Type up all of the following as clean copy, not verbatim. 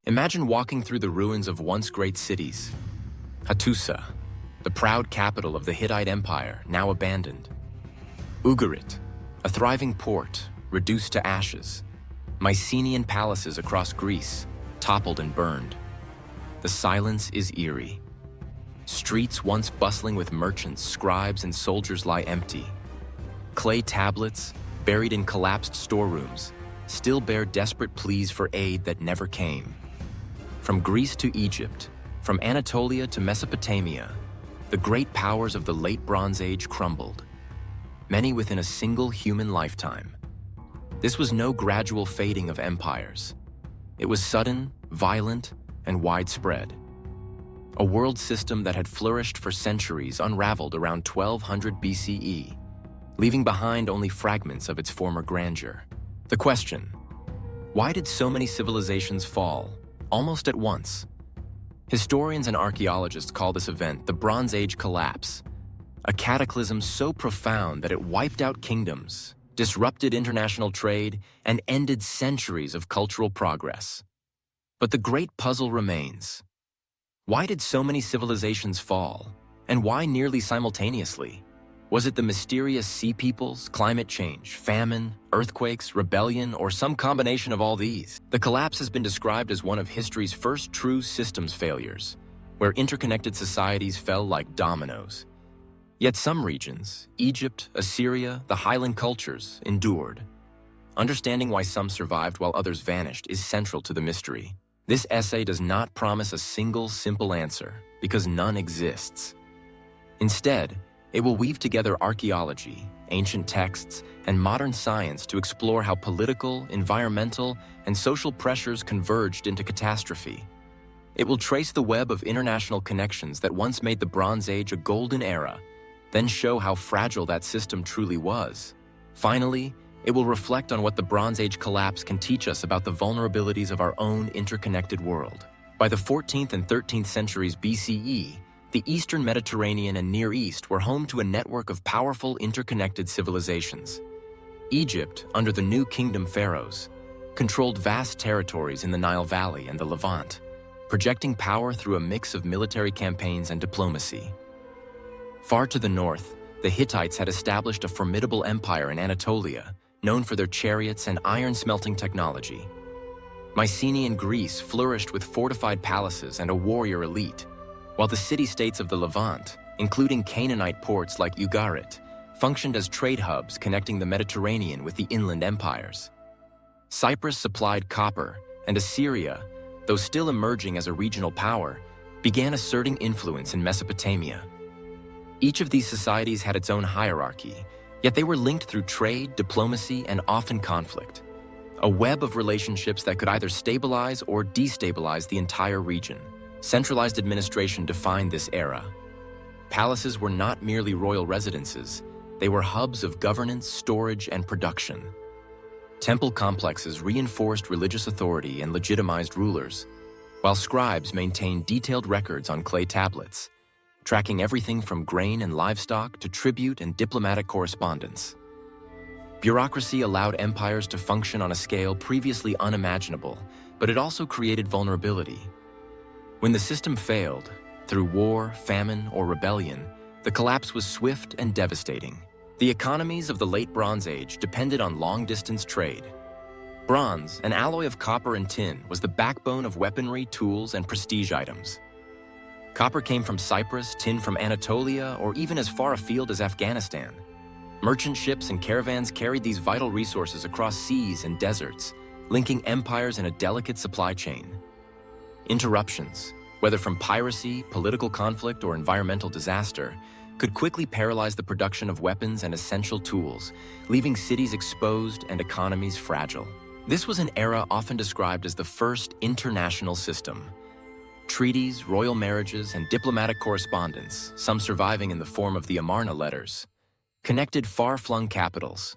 Imagine walking through the ruins of once great cities. Hattusa, the proud capital of the Hittite Empire, now abandoned. Ugarit, a thriving port, reduced to ashes. Mycenaean palaces across Greece, toppled and burned. The silence is eerie. Streets once bustling with merchants, scribes, and soldiers lie empty. Clay tablets, buried in collapsed storerooms, still bear desperate pleas for aid that never came. From Greece to Egypt, from Anatolia to Mesopotamia, the great powers of the late Bronze Age crumbled, many within a single human lifetime. This was no gradual fading of empires. It was sudden, violent, and widespread. A world system that had flourished for centuries unraveled around 1200 BCE, leaving behind only fragments of its former grandeur. The question: why did so many civilizations fall, almost at once? Historians and archaeologists call this event the Bronze Age collapse, a cataclysm so profound that it wiped out kingdoms, disrupted international trade, and ended centuries of cultural progress. But the great puzzle remains. Why did so many civilizations fall, and why nearly simultaneously? Was it the mysterious sea peoples, climate change, famine, earthquakes, rebellion, or some combination of all these? The collapse has been described as one of history's first true systems failures, where interconnected societies fell like dominoes. Yet some regions, Egypt, Assyria, the Highland cultures, endured. Understanding why some survived while others vanished is central to the mystery. This essay does not promise a single simple answer, because none exists. Instead, it will weave together archaeology, ancient texts, and modern science to explore how political, environmental, and social pressures converged into catastrophe. It will trace the web of international connections that once made the Bronze Age a golden era, then show how fragile that system truly was. Finally, it will reflect on what the Bronze Age collapse can teach us about the vulnerabilities of our own interconnected world. By the 14th and 13th centuries BCE, the Eastern Mediterranean and Near East were home to a network of powerful interconnected civilizations. Egypt, under the New Kingdom pharaohs, controlled vast territories in the Nile Valley and the Levant, projecting power through a mix of military campaigns and diplomacy. Far to the north, the Hittites had established a formidable empire in Anatolia, known for their chariots and iron-smelting technology. Mycenaean Greece flourished with fortified palaces and a warrior elite, while the city-states of the Levant, including Canaanite ports like Ugarit, functioned as trade hubs connecting the Mediterranean with the inland empires. Cyprus supplied copper, and Assyria, though still emerging as a regional power, began asserting influence in Mesopotamia. Each of these societies had its own hierarchy, yet they were linked through trade, diplomacy, and often conflict. A web of relationships that could either stabilize or destabilize the entire region. Centralized administration defined this era. Palaces were not merely royal residences, they were hubs of governance, storage, and production. Temple complexes reinforced religious authority and legitimized rulers, while scribes maintained detailed records on clay tablets, tracking everything from grain and livestock to tribute and diplomatic correspondence. Bureaucracy allowed empires to function on a scale previously unimaginable, but it also created vulnerability. When the system failed, through war, famine, or rebellion, the collapse was swift and devastating. The economies of the late Bronze Age depended on long-distance trade. Bronze, an alloy of copper and tin, was the backbone of weaponry, tools, and prestige items. Copper came from Cyprus, tin from Anatolia, or even as far afield as Afghanistan. Merchant ships and caravans carried these vital resources across seas and deserts, linking empires in a delicate supply chain. Interruptions, whether from piracy, political conflict, or environmental disaster, could quickly paralyze the production of weapons and essential tools, leaving cities exposed and economies fragile. This was an era often described as the first international system. Treaties, royal marriages, and diplomatic correspondence, some surviving in the form of the Amarna letters, connected far-flung capitals.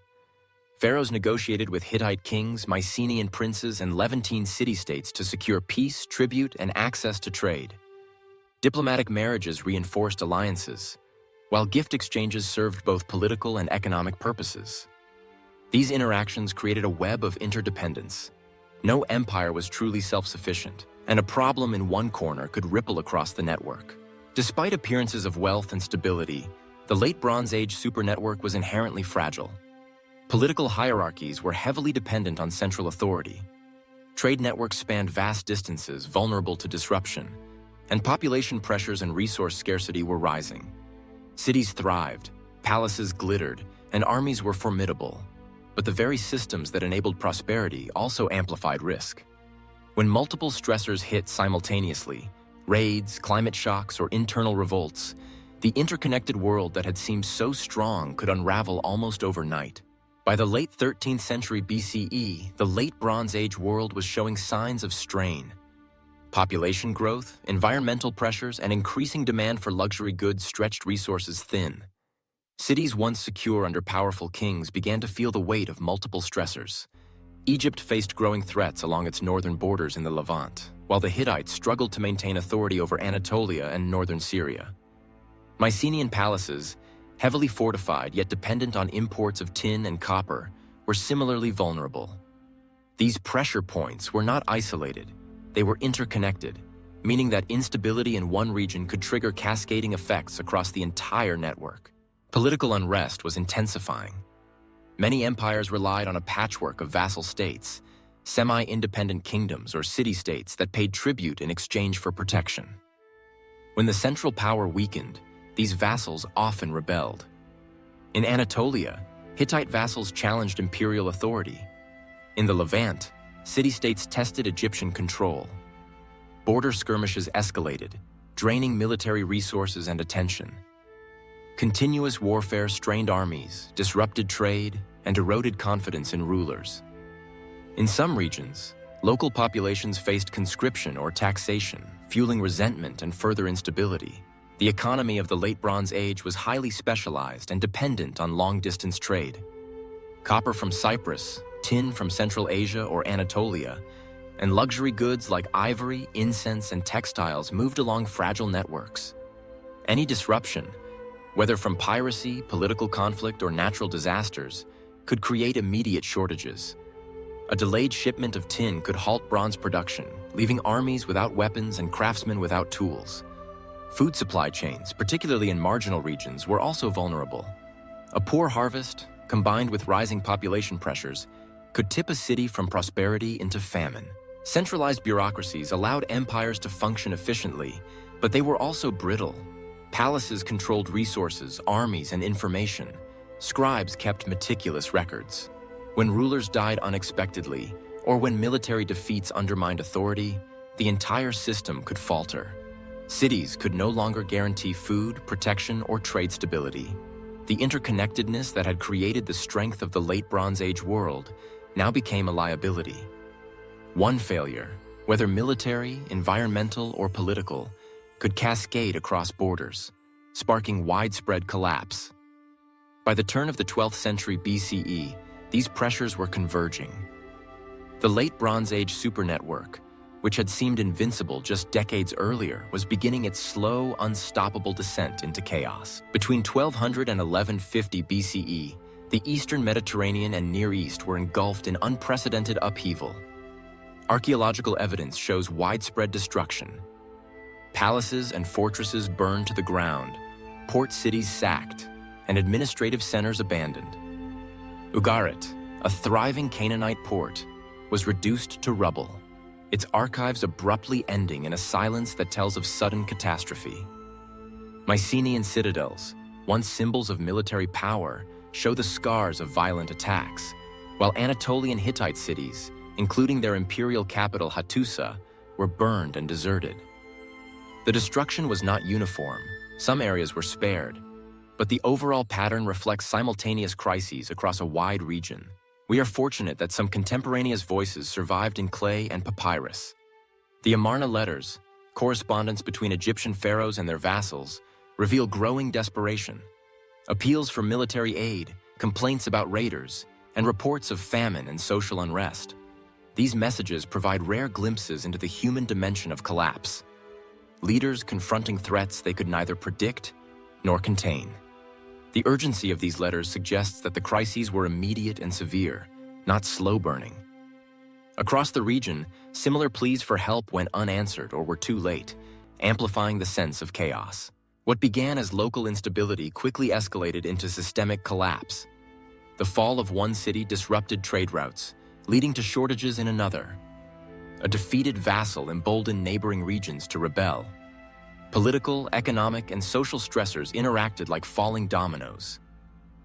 Pharaohs negotiated with Hittite kings, Mycenaean princes, and Levantine city-states to secure peace, tribute, and access to trade. Diplomatic marriages reinforced alliances, while gift exchanges served both political and economic purposes. These interactions created a web of interdependence. No empire was truly self-sufficient, and a problem in one corner could ripple across the network. Despite appearances of wealth and stability, the Late Bronze Age supernetwork was inherently fragile. Political hierarchies were heavily dependent on central authority. Trade networks spanned vast distances, vulnerable to disruption, and population pressures and resource scarcity were rising. Cities thrived, palaces glittered, and armies were formidable. But the very systems that enabled prosperity also amplified risk. When multiple stressors hit simultaneously, raids, climate shocks, or internal revolts, the interconnected world that had seemed so strong could unravel almost overnight. By the late 13th century BCE, the Late Bronze Age world was showing signs of strain. Population growth, environmental pressures, and increasing demand for luxury goods stretched resources thin. Cities once secure under powerful kings began to feel the weight of multiple stressors. Egypt faced growing threats along its northern borders in the Levant, while the Hittites struggled to maintain authority over Anatolia and northern Syria. Mycenaean palaces, heavily fortified yet dependent on imports of tin and copper, were similarly vulnerable. These pressure points were not isolated, they were interconnected, meaning that instability in one region could trigger cascading effects across the entire network. Political unrest was intensifying. Many empires relied on a patchwork of vassal states, semi-independent kingdoms or city-states that paid tribute in exchange for protection. When the central power weakened, these vassals often rebelled. In Anatolia, Hittite vassals challenged imperial authority. In the Levant, city-states tested Egyptian control. Border skirmishes escalated, draining military resources and attention. Continuous warfare strained armies, disrupted trade, and eroded confidence in rulers. In some regions, local populations faced conscription or taxation, fueling resentment and further instability. The economy of the Late Bronze Age was highly specialized and dependent on long-distance trade. Copper from Cyprus, tin from Central Asia or Anatolia, and luxury goods like ivory, incense, and textiles moved along fragile networks. Any disruption, whether from piracy, political conflict, or natural disasters, could create immediate shortages. A delayed shipment of tin could halt bronze production, leaving armies without weapons and craftsmen without tools. Food supply chains, particularly in marginal regions, were also vulnerable. A poor harvest, combined with rising population pressures, could tip a city from prosperity into famine. Centralized bureaucracies allowed empires to function efficiently, but they were also brittle. Palaces controlled resources, armies, and information. Scribes kept meticulous records. When rulers died unexpectedly, or when military defeats undermined authority, the entire system could falter. Cities could no longer guarantee food, protection, or trade stability. The interconnectedness that had created the strength of the Late Bronze Age world now became a liability. One failure, whether military, environmental, or political, could cascade across borders, sparking widespread collapse. By the turn of the 12th century BCE, these pressures were converging. The Late Bronze Age supernetwork, which had seemed invincible just decades earlier, was beginning its slow, unstoppable descent into chaos. Between 1200 and 1150 BCE, the Eastern Mediterranean and Near East were engulfed in unprecedented upheaval. Archaeological evidence shows widespread destruction. Palaces and fortresses burned to the ground, port cities sacked, and administrative centers abandoned. Ugarit, a thriving Canaanite port, was reduced to rubble, its archives abruptly ending in a silence that tells of sudden catastrophe. Mycenaean citadels, once symbols of military power, show the scars of violent attacks, while Anatolian Hittite cities, including their imperial capital Hattusa, were burned and deserted. The destruction was not uniform. Some areas were spared, but the overall pattern reflects simultaneous crises across a wide region. We are fortunate that some contemporaneous voices survived in clay and papyrus. The Amarna letters, correspondence between Egyptian pharaohs and their vassals, reveal growing desperation. Appeals for military aid, complaints about raiders, and reports of famine and social unrest. These messages provide rare glimpses into the human dimension of collapse. Leaders confronting threats they could neither predict nor contain. The urgency of these letters suggests that the crises were immediate and severe, not slow burning. Across the region, similar pleas for help went unanswered or were too late, amplifying the sense of chaos. What began as local instability quickly escalated into systemic collapse. The fall of one city disrupted trade routes, leading to shortages in another. A defeated vassal emboldened neighboring regions to rebel. Political, economic, and social stressors interacted like falling dominoes.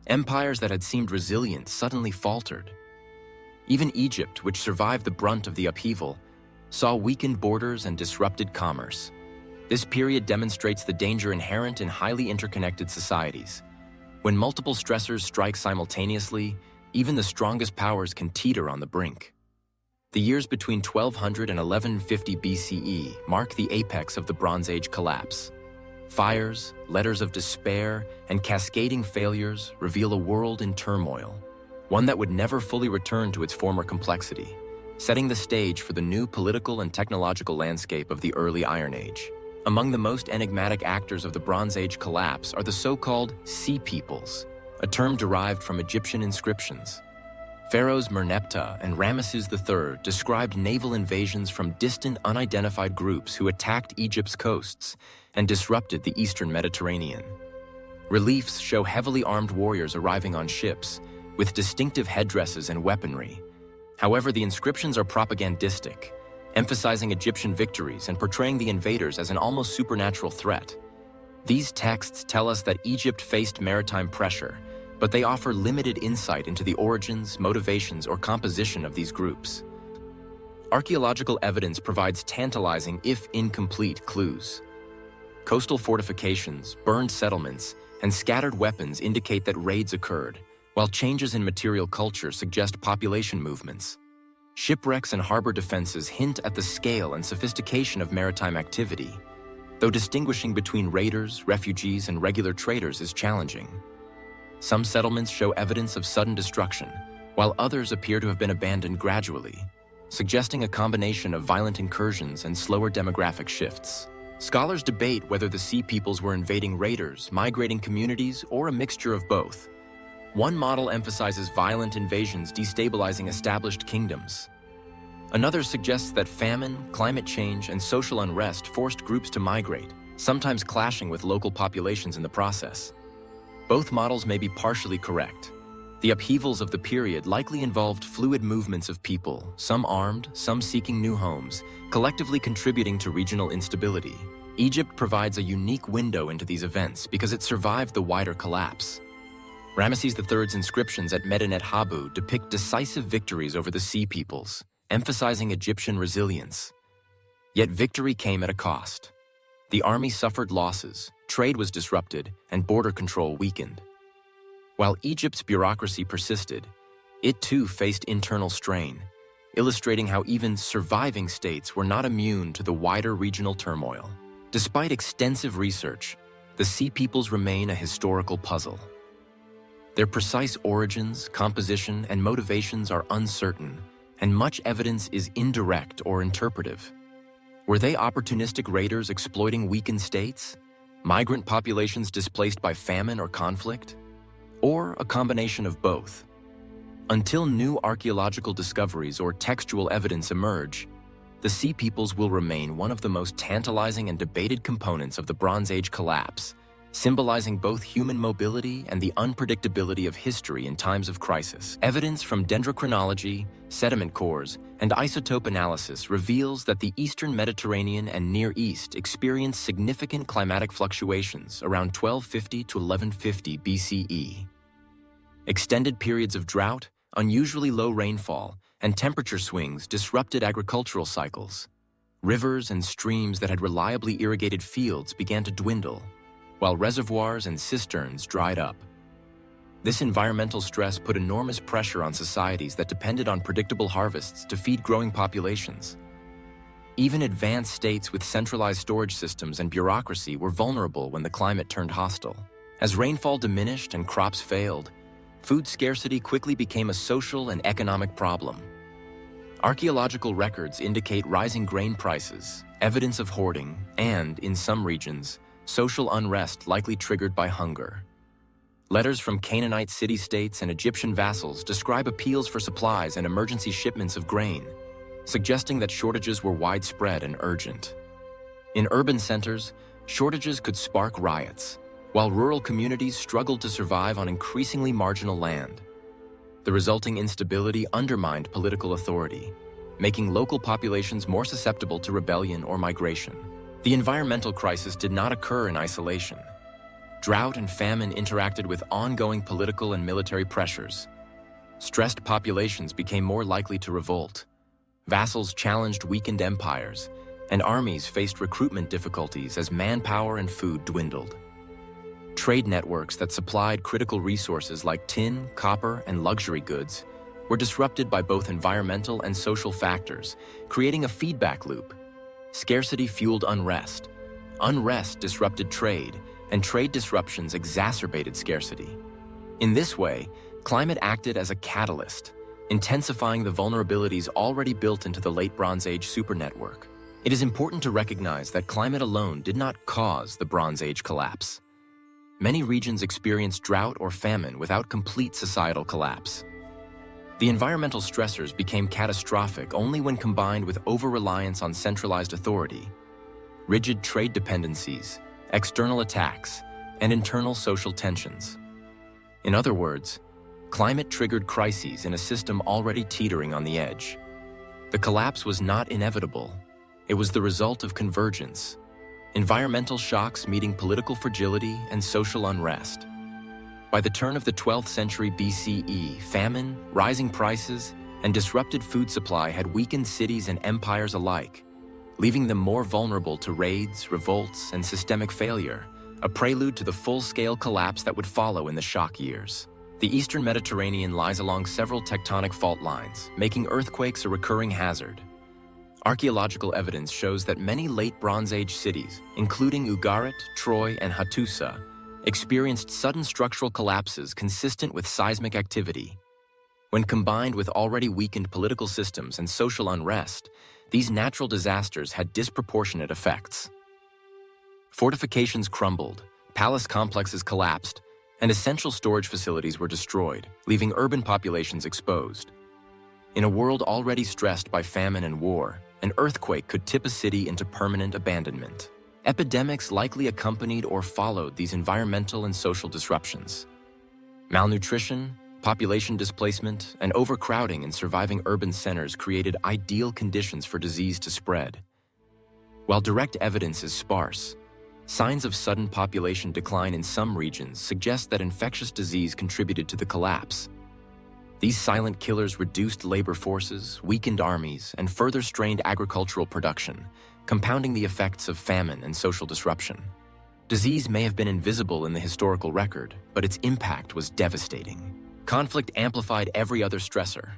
Empires that had seemed resilient suddenly faltered. Even Egypt, which survived the brunt of the upheaval, saw weakened borders and disrupted commerce. This period demonstrates the danger inherent in highly interconnected societies. When multiple stressors strike simultaneously, even the strongest powers can teeter on the brink. The years between 1200 and 1150 BCE mark the apex of the Bronze Age collapse. Fires, letters of despair, and cascading failures reveal a world in turmoil, one that would never fully return to its former complexity, setting the stage for the new political and technological landscape of the early Iron Age. Among the most enigmatic actors of the Bronze Age collapse are the so-called Sea Peoples, a term derived from Egyptian inscriptions. Pharaohs Merneptah and Ramesses III described naval invasions from distant, unidentified groups who attacked Egypt's coasts and disrupted the eastern Mediterranean. Reliefs show heavily armed warriors arriving on ships, with distinctive headdresses and weaponry. However, the inscriptions are propagandistic, emphasizing Egyptian victories and portraying the invaders as an almost supernatural threat. These texts tell us that Egypt faced maritime pressure, but they offer limited insight into the origins, motivations, or composition of these groups. Archaeological evidence provides tantalizing, if incomplete, clues. Coastal fortifications, burned settlements, and scattered weapons indicate that raids occurred, while changes in material culture suggest population movements. Shipwrecks and harbor defenses hint at the scale and sophistication of maritime activity, though distinguishing between raiders, refugees, and regular traders is challenging. Some settlements show evidence of sudden destruction, while others appear to have been abandoned gradually, suggesting a combination of violent incursions and slower demographic shifts. Scholars debate whether the Sea Peoples were invading raiders, migrating communities, or a mixture of both. One model emphasizes violent invasions destabilizing established kingdoms. Another suggests that famine, climate change, and social unrest forced groups to migrate, sometimes clashing with local populations in the process. Both models may be partially correct. The upheavals of the period likely involved fluid movements of people, some armed, some seeking new homes, collectively contributing to regional instability. Egypt provides a unique window into these events because it survived the wider collapse. Ramesses III's inscriptions at Medinet Habu depict decisive victories over the Sea Peoples, emphasizing Egyptian resilience. Yet victory came at a cost. The army suffered losses, trade was disrupted, and border control weakened. While Egypt's bureaucracy persisted, it too faced internal strain, illustrating how even surviving states were not immune to the wider regional turmoil. Despite extensive research, the Sea Peoples remain a historical puzzle. Their precise origins, composition, and motivations are uncertain, and much evidence is indirect or interpretive. Were they opportunistic raiders exploiting weakened states? Migrant populations displaced by famine or conflict? Or a combination of both? Until new archaeological discoveries or textual evidence emerge, the Sea Peoples will remain one of the most tantalizing and debated components of the Bronze Age collapse, symbolizing both human mobility and the unpredictability of history in times of crisis. Evidence from dendrochronology, sediment cores, and isotope analysis reveals that the eastern Mediterranean and Near East experienced significant climatic fluctuations around 1250 to 1150 BCE. Extended periods of drought, unusually low rainfall, and temperature swings disrupted agricultural cycles. Rivers and streams that had reliably irrigated fields began to dwindle, while reservoirs and cisterns dried up. This environmental stress put enormous pressure on societies that depended on predictable harvests to feed growing populations. Even advanced states with centralized storage systems and bureaucracy were vulnerable when the climate turned hostile. As rainfall diminished and crops failed, food scarcity quickly became a social and economic problem. Archaeological records indicate rising grain prices, evidence of hoarding, and, in some regions, social unrest likely triggered by hunger. Letters from Canaanite city-states and Egyptian vassals describe appeals for supplies and emergency shipments of grain. suggesting that shortages were widespread and urgent. In urban centers, shortages could spark riots, while rural communities struggled to survive on increasingly marginal land. The resulting instability undermined political authority, making local populations more susceptible to rebellion or migration. The environmental crisis did not occur in isolation. Drought and famine interacted with ongoing political and military pressures. Stressed populations became more likely to revolt. Vassals challenged weakened empires, and armies faced recruitment difficulties as manpower and food dwindled. Trade networks that supplied critical resources like tin, copper, and luxury goods were disrupted by both environmental and social factors, creating a feedback loop. Scarcity fueled unrest. Unrest disrupted trade, and trade disruptions exacerbated scarcity. In this way, climate acted as a catalyst, intensifying the vulnerabilities already built into the Late Bronze Age supernetwork. It is important to recognize that climate alone did not cause the Bronze Age collapse. Many regions experienced drought or famine without complete societal collapse. The environmental stressors became catastrophic only when combined with over-reliance on centralized authority, rigid trade dependencies, external attacks, and internal social tensions. In other words, climate triggered crises in a system already teetering on the edge. The collapse was not inevitable. It was the result of convergence, environmental shocks meeting political fragility and social unrest. By the turn of the 12th century BCE, famine, rising prices, and disrupted food supply had weakened cities and empires alike, leaving them more vulnerable to raids, revolts, and systemic failure, a prelude to the full-scale collapse that would follow in the shock years. The Eastern Mediterranean lies along several tectonic fault lines, making earthquakes a recurring hazard. Archaeological evidence shows that many late Bronze Age cities, including Ugarit, Troy, and Hattusa, experienced sudden structural collapses consistent with seismic activity. When combined with already weakened political systems and social unrest, these natural disasters had disproportionate effects. Fortifications crumbled, palace complexes collapsed, and essential storage facilities were destroyed, leaving urban populations exposed. In a world already stressed by famine and war, an earthquake could tip a city into permanent abandonment. Epidemics likely accompanied or followed these environmental and social disruptions. Malnutrition, population displacement, and overcrowding in surviving urban centers created ideal conditions for disease to spread. While direct evidence is sparse, signs of sudden population decline in some regions suggest that infectious disease contributed to the collapse. These silent killers reduced labor forces, weakened armies, and further strained agricultural production, compounding the effects of famine and social disruption. Disease may have been invisible in the historical record, but its impact was devastating. Conflict amplified every other stressor.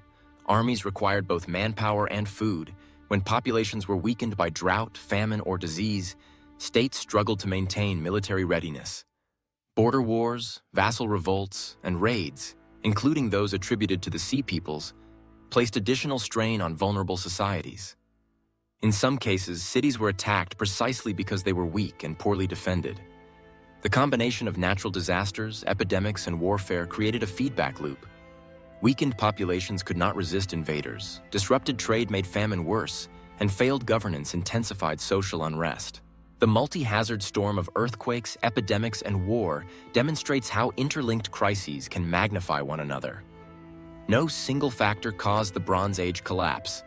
Armies required both manpower and food. When populations were weakened by drought, famine, or disease, states struggled to maintain military readiness. Border wars, vassal revolts, and raids, including those attributed to the Sea Peoples, placed additional strain on vulnerable societies. In some cases, cities were attacked precisely because they were weak and poorly defended. The combination of natural disasters, epidemics, and warfare created a feedback loop. Weakened populations could not resist invaders, disrupted trade made famine worse, and failed governance intensified social unrest. The multi-hazard storm of earthquakes, epidemics, and war demonstrates how interlinked crises can magnify one another. No single factor caused the Bronze Age collapse.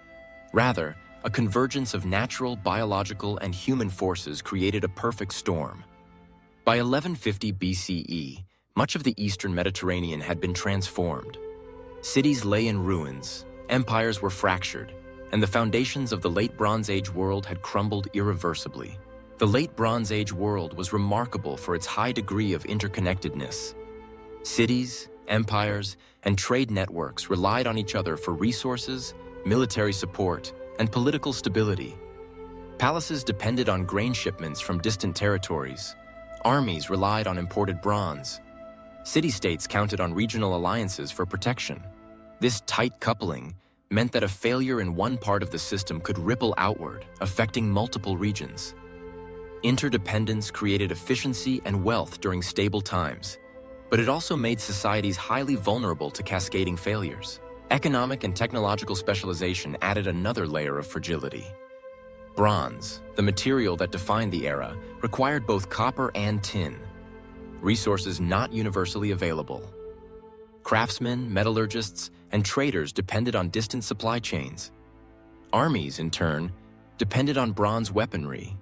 Rather, a convergence of natural, biological, and human forces created a perfect storm. By 1150 BCE, much of the Eastern Mediterranean had been transformed. Cities lay in ruins, empires were fractured, and the foundations of the Late Bronze Age world had crumbled irreversibly. The Late Bronze Age world was remarkable for its high degree of interconnectedness. Cities, empires, and trade networks relied on each other for resources, military support, and political stability. Palaces depended on grain shipments from distant territories. Armies relied on imported bronze. City-states counted on regional alliances for protection. This tight coupling meant that a failure in one part of the system could ripple outward, affecting multiple regions. Interdependence created efficiency and wealth during stable times, but it also made societies highly vulnerable to cascading failures. Economic and technological specialization added another layer of fragility. Bronze, the material that defined the era, required both copper and tin, resources not universally available. Craftsmen, metallurgists, and traders depended on distant supply chains. Armies, in turn, depended on bronze weaponry.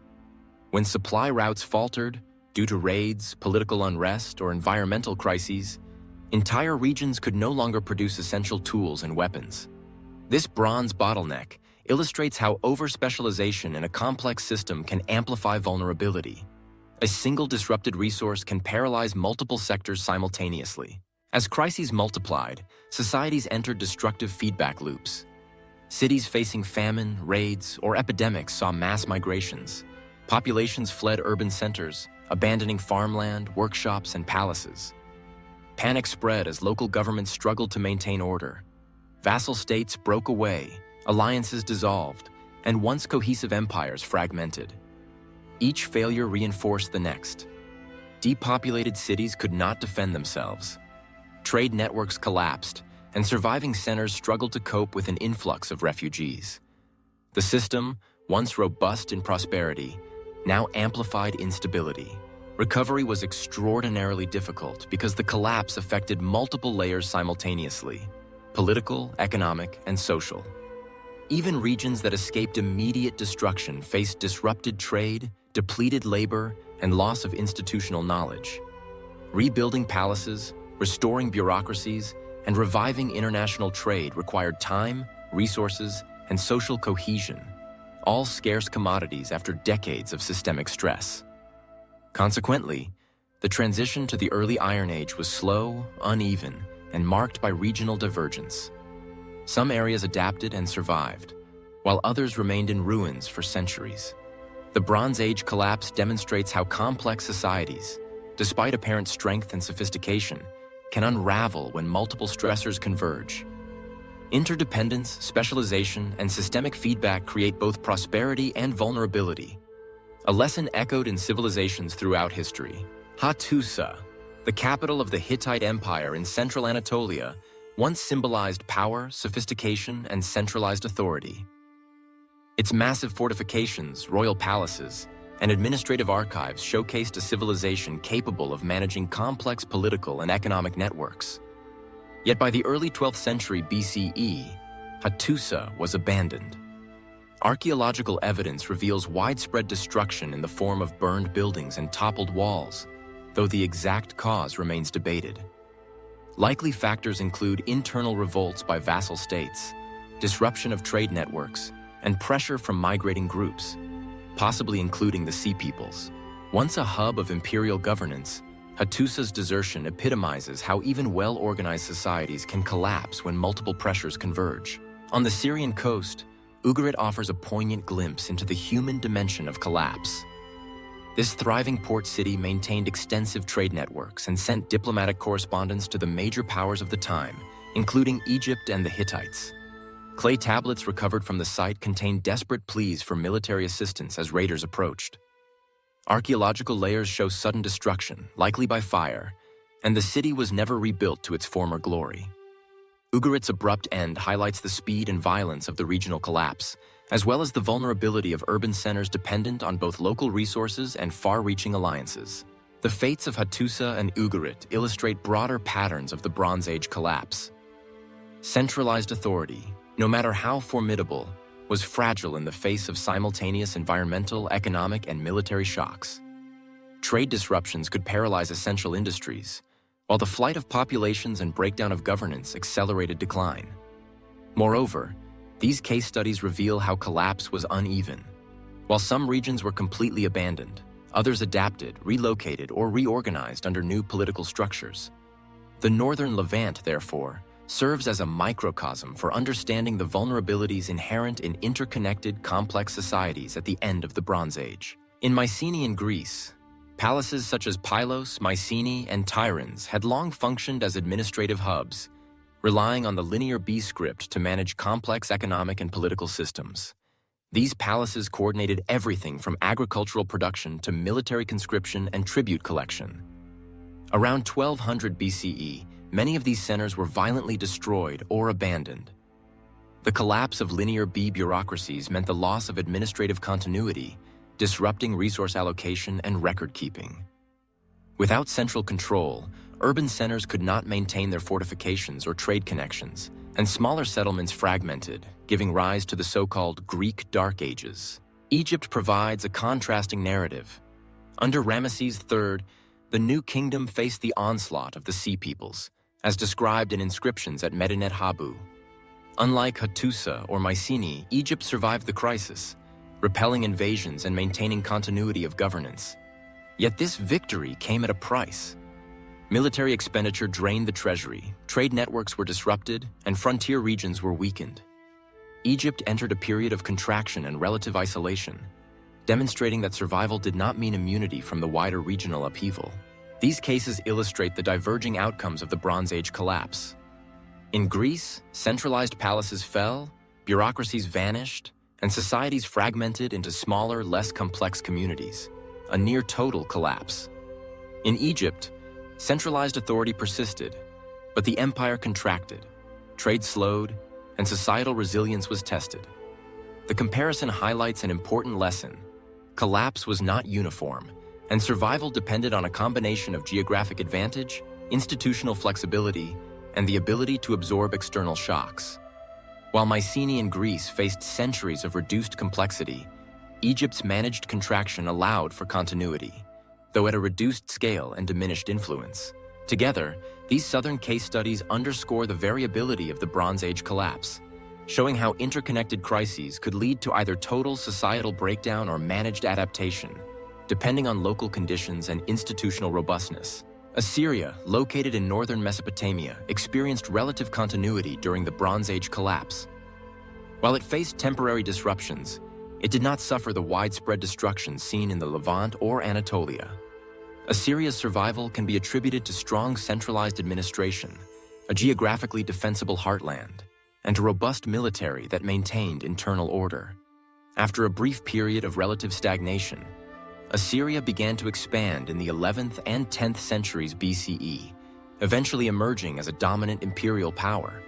When supply routes faltered, due to raids, political unrest, or environmental crises, entire regions could no longer produce essential tools and weapons. This bronze bottleneck illustrates how over-specialization in a complex system can amplify vulnerability. A single disrupted resource can paralyze multiple sectors simultaneously. As crises multiplied, societies entered destructive feedback loops. Cities facing famine, raids, or epidemics saw mass migrations. Populations fled urban centers, abandoning farmland, workshops, and palaces. Panic spread as local governments struggled to maintain order. Vassal states broke away, alliances dissolved, and once cohesive empires fragmented. Each failure reinforced the next. Depopulated cities could not defend themselves. Trade networks collapsed, and surviving centers struggled to cope with an influx of refugees. The system, once robust in prosperity, now amplified instability. Recovery was extraordinarily difficult because the collapse affected multiple layers simultaneously: political, economic, and social. Even regions that escaped immediate destruction faced disrupted trade, depleted labor, and loss of institutional knowledge. Rebuilding palaces, restoring bureaucracies, and reviving international trade required time, resources, and social cohesion, all scarce commodities after decades of systemic stress. Consequently, the transition to the early Iron Age was slow, uneven, and marked by regional divergence. Some areas adapted and survived, while others remained in ruins for centuries. The Bronze Age collapse demonstrates how complex societies, despite apparent strength and sophistication, can unravel when multiple stressors converge. Interdependence, specialization, and systemic feedback create both prosperity and vulnerability. A lesson echoed in civilizations throughout history. Hattusa, the capital of the Hittite Empire in central Anatolia, once symbolized power, sophistication, and centralized authority. Its massive fortifications, royal palaces, and administrative archives showcased a civilization capable of managing complex political and economic networks. Yet by the early 12th century BCE, Hattusa was abandoned. Archaeological evidence reveals widespread destruction in the form of burned buildings and toppled walls, though the exact cause remains debated. Likely factors include internal revolts by vassal states, disruption of trade networks, and pressure from migrating groups, possibly including the Sea Peoples. Once a hub of imperial governance, Hattusa's desertion epitomizes how even well-organized societies can collapse when multiple pressures converge. On the Syrian coast, Ugarit offers a poignant glimpse into the human dimension of collapse. This thriving port city maintained extensive trade networks and sent diplomatic correspondence to the major powers of the time, including Egypt and the Hittites. Clay tablets recovered from the site contained desperate pleas for military assistance as raiders approached. Archaeological layers show sudden destruction, likely by fire, and the city was never rebuilt to its former glory. Ugarit's abrupt end highlights the speed and violence of the regional collapse, as well as the vulnerability of urban centers dependent on both local resources and far-reaching alliances. The fates of Hattusa and Ugarit illustrate broader patterns of the Bronze Age collapse. Centralized authority, no matter how formidable, was fragile in the face of simultaneous environmental, economic, and military shocks. Trade disruptions could paralyze essential industries, while the flight of populations and breakdown of governance accelerated decline. Moreover, these case studies reveal how collapse was uneven. While some regions were completely abandoned, others adapted, relocated, or reorganized under new political structures. The northern Levant, therefore, serves as a microcosm for understanding the vulnerabilities inherent in interconnected, complex societies at the end of the Bronze Age. In Mycenaean Greece, palaces such as Pylos, Mycenae, and Tiryns had long functioned as administrative hubs, relying on the linear B script to manage complex economic and political systems. These palaces coordinated everything from agricultural production to military conscription and tribute collection. Around 1200 BCE, many of these centers were violently destroyed or abandoned. The collapse of linear bureaucracies meant the loss of administrative continuity, disrupting resource allocation and record-keeping. Without central control, urban centers could not maintain their fortifications or trade connections, and smaller settlements fragmented, giving rise to the so-called Greek Dark Ages. Egypt provides a contrasting narrative. Under Ramesses III, the new kingdom faced the onslaught of the Sea Peoples, as described in inscriptions at Medinet Habu. Unlike Hattusa or Mycenae, Egypt survived the crisis, repelling invasions and maintaining continuity of governance. Yet this victory came at a price. Military expenditure drained the treasury, trade networks were disrupted, and frontier regions were weakened. Egypt entered a period of contraction and relative isolation, demonstrating that survival did not mean immunity from the wider regional upheaval. These cases illustrate the diverging outcomes of the Bronze Age collapse. In Greece, centralized palaces fell, bureaucracies vanished, and societies fragmented into smaller, less complex communities, a near-total collapse. In Egypt, centralized authority persisted, but the empire contracted, trade slowed, and societal resilience was tested. The comparison highlights an important lesson. Collapse was not uniform, and survival depended on a combination of geographic advantage, institutional flexibility, and the ability to absorb external shocks. While Mycenaean Greece faced centuries of reduced complexity, Egypt's managed contraction allowed for continuity, though at a reduced scale and diminished influence. Together, these southern case studies underscore the variability of the Bronze Age collapse, showing how interconnected crises could lead to either total societal breakdown or managed adaptation, depending on local conditions and institutional robustness. Assyria, located in northern Mesopotamia, experienced relative continuity during the Bronze Age collapse. While it faced temporary disruptions, it did not suffer the widespread destruction seen in the Levant or Anatolia. Assyria's survival can be attributed to strong centralized administration, a geographically defensible heartland, and a robust military that maintained internal order. After a brief period of relative stagnation, Assyria began to expand in the 11th and 10th centuries BCE, eventually emerging as a dominant imperial power.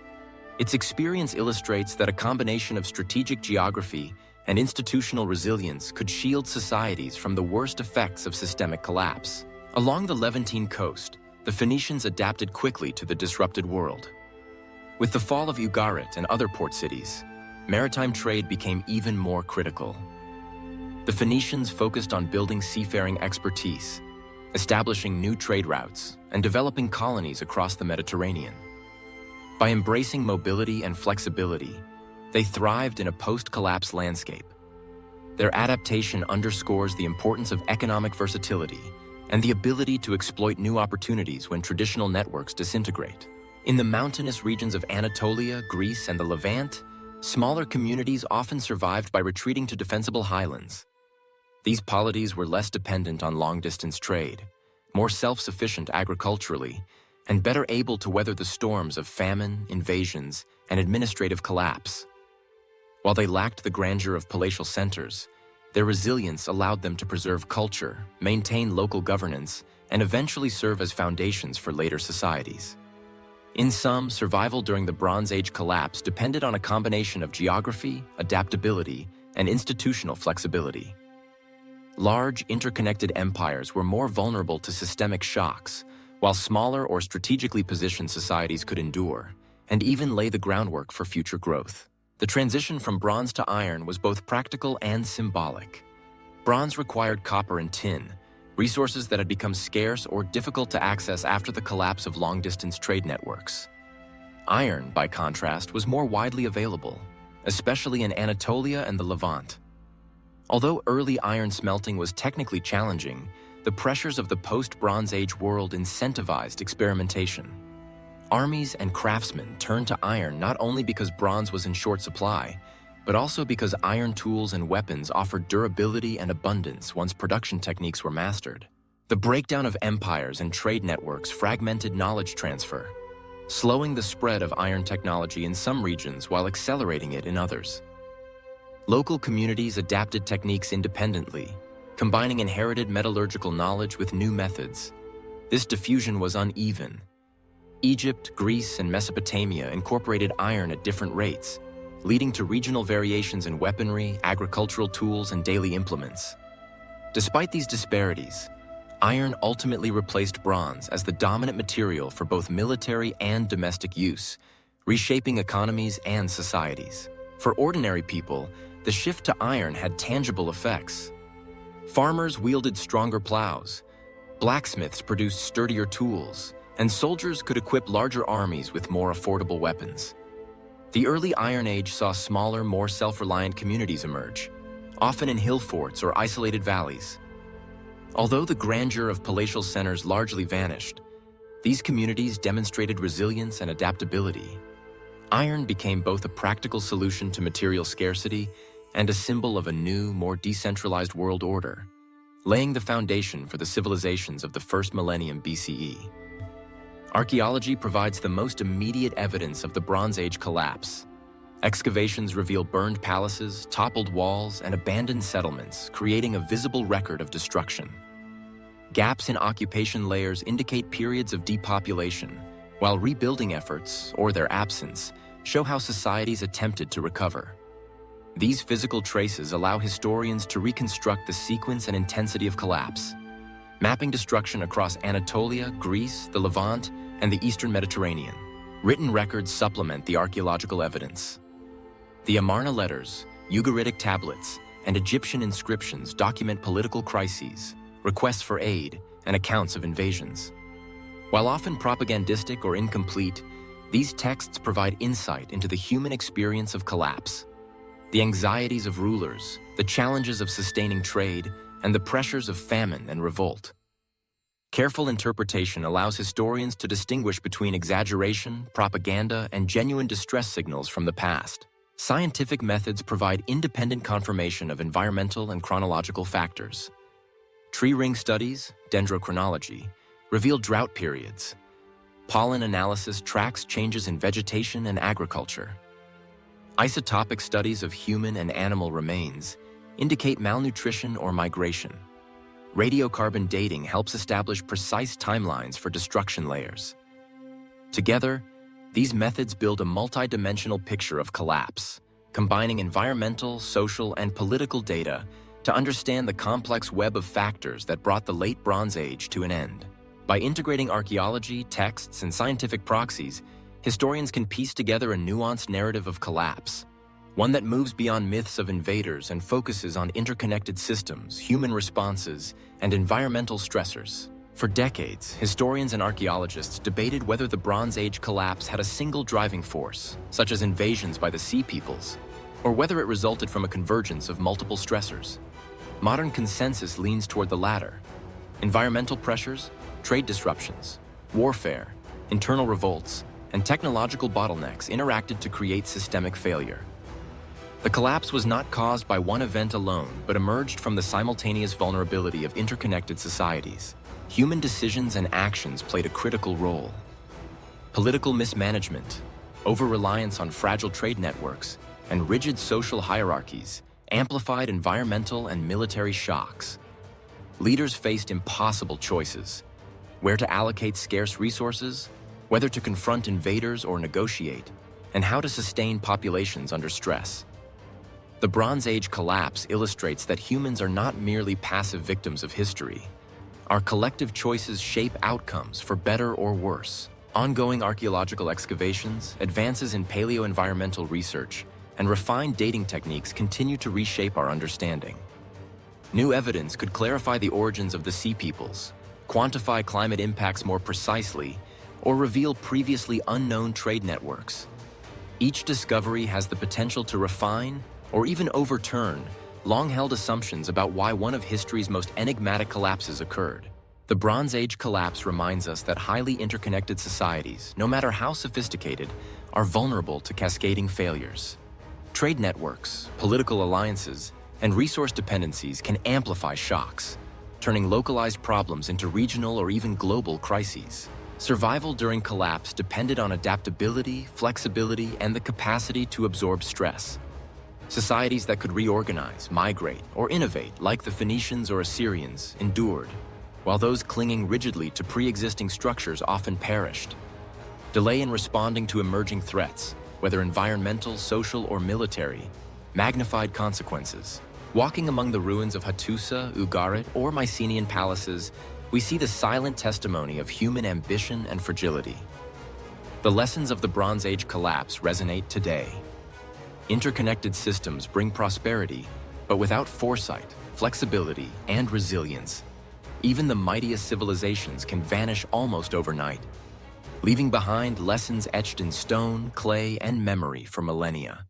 Its experience illustrates that a combination of strategic geography and institutional resilience could shield societies from the worst effects of systemic collapse. Along the Levantine coast, the Phoenicians adapted quickly to the disrupted world. With the fall of Ugarit and other port cities, maritime trade became even more critical. The Phoenicians focused on building seafaring expertise, establishing new trade routes, and developing colonies across the Mediterranean. By embracing mobility and flexibility, they thrived in a post-collapse landscape. Their adaptation underscores the importance of economic versatility and the ability to exploit new opportunities when traditional networks disintegrate. In the mountainous regions of Anatolia, Greece, and the Levant, smaller communities often survived by retreating to defensible highlands. These polities were less dependent on long-distance trade, more self-sufficient agriculturally, and better able to weather the storms of famine, invasions, and administrative collapse. While they lacked the grandeur of palatial centers, their resilience allowed them to preserve culture, maintain local governance, and eventually serve as foundations for later societies. In sum, survival during the Bronze Age collapse depended on a combination of geography, adaptability, and institutional flexibility. Large, interconnected empires were more vulnerable to systemic shocks, while smaller or strategically positioned societies could endure, and even lay the groundwork for future growth. The transition from bronze to iron was both practical and symbolic. Bronze required copper and tin, resources that had become scarce or difficult to access after the collapse of long-distance trade networks. Iron, by contrast, was more widely available, especially in Anatolia and the Levant. Although early iron smelting was technically challenging, the pressures of the post-Bronze Age world incentivized experimentation. Armies and craftsmen turned to iron not only because bronze was in short supply, but also because iron tools and weapons offered durability and abundance once production techniques were mastered. The breakdown of empires and trade networks fragmented knowledge transfer, slowing the spread of iron technology in some regions while accelerating it in others. Local communities adapted techniques independently, combining inherited metallurgical knowledge with new methods. This diffusion was uneven. Egypt, Greece, and Mesopotamia incorporated iron at different rates, leading to regional variations in weaponry, agricultural tools, and daily implements. Despite these disparities, iron ultimately replaced bronze as the dominant material for both military and domestic use, reshaping economies and societies. For ordinary people, the shift to iron had tangible effects. Farmers wielded stronger plows, blacksmiths produced sturdier tools, and soldiers could equip larger armies with more affordable weapons. The early Iron Age saw smaller, more self-reliant communities emerge, often in hill forts or isolated valleys. Although the grandeur of palatial centers largely vanished, these communities demonstrated resilience and adaptability. Iron became both a practical solution to material scarcity and a symbol of a new, more decentralized world order, laying the foundation for the civilizations of the first millennium BCE. Archaeology provides the most immediate evidence of the Bronze Age collapse. Excavations reveal burned palaces, toppled walls, and abandoned settlements, creating a visible record of destruction. Gaps in occupation layers indicate periods of depopulation, while rebuilding efforts, or their absence, show how societies attempted to recover. These physical traces allow historians to reconstruct the sequence and intensity of collapse, mapping destruction across Anatolia, Greece, the Levant, and the Eastern Mediterranean. Written records supplement the archaeological evidence. The Amarna letters, Ugaritic tablets, and Egyptian inscriptions document political crises, requests for aid, and accounts of invasions. While often propagandistic or incomplete, these texts provide insight into the human experience of collapse, the anxieties of rulers, the challenges of sustaining trade, and the pressures of famine and revolt. Careful interpretation allows historians to distinguish between exaggeration, propaganda, and genuine distress signals from the past. Scientific methods provide independent confirmation of environmental and chronological factors. Tree ring studies, dendrochronology, reveal drought periods. Pollen analysis tracks changes in vegetation and agriculture. Isotopic studies of human and animal remains indicate malnutrition or migration. Radiocarbon dating helps establish precise timelines for destruction layers. Together, these methods build a multidimensional picture of collapse, combining environmental, social, and political data to understand the complex web of factors that brought the Late Bronze Age to an end. By integrating archaeology, texts, and scientific proxies, historians can piece together a nuanced narrative of collapse, one that moves beyond myths of invaders and focuses on interconnected systems, human responses, and environmental stressors. For decades, historians and archaeologists debated whether the Bronze Age collapse had a single driving force, such as invasions by the Sea Peoples, or whether it resulted from a convergence of multiple stressors. Modern consensus leans toward the latter. Environmental pressures, trade disruptions, warfare, internal revolts, and technological bottlenecks interacted to create systemic failure. The collapse was not caused by one event alone, but emerged from the simultaneous vulnerability of interconnected societies. Human decisions and actions played a critical role. Political mismanagement, over-reliance on fragile trade networks, and rigid social hierarchies amplified environmental and military shocks. Leaders faced impossible choices: where to allocate scarce resources, whether to confront invaders or negotiate, and how to sustain populations under stress. The Bronze Age collapse illustrates that humans are not merely passive victims of history. Our collective choices shape outcomes for better or worse. Ongoing archaeological excavations, advances in paleo-environmental research, and refined dating techniques continue to reshape our understanding. New evidence could clarify the origins of the Sea Peoples, quantify climate impacts more precisely, or reveal previously unknown trade networks. Each discovery has the potential to refine or even overturn long-held assumptions about why one of history's most enigmatic collapses occurred. The Bronze Age collapse reminds us that highly interconnected societies, no matter how sophisticated, are vulnerable to cascading failures. Trade networks, political alliances, and resource dependencies can amplify shocks, turning localized problems into regional or even global crises. Survival during collapse depended on adaptability, flexibility, and the capacity to absorb stress. Societies that could reorganize, migrate, or innovate, like the Phoenicians or Assyrians, endured, while those clinging rigidly to pre-existing structures often perished. Delay in responding to emerging threats, whether environmental, social, or military, magnified consequences. Walking among the ruins of Hattusa, Ugarit, or Mycenaean palaces, we see the silent testimony of human ambition and fragility. The lessons of the Bronze Age collapse resonate today. Interconnected systems bring prosperity, but without foresight, flexibility, and resilience, even the mightiest civilizations can vanish almost overnight, leaving behind lessons etched in stone, clay, and memory for millennia.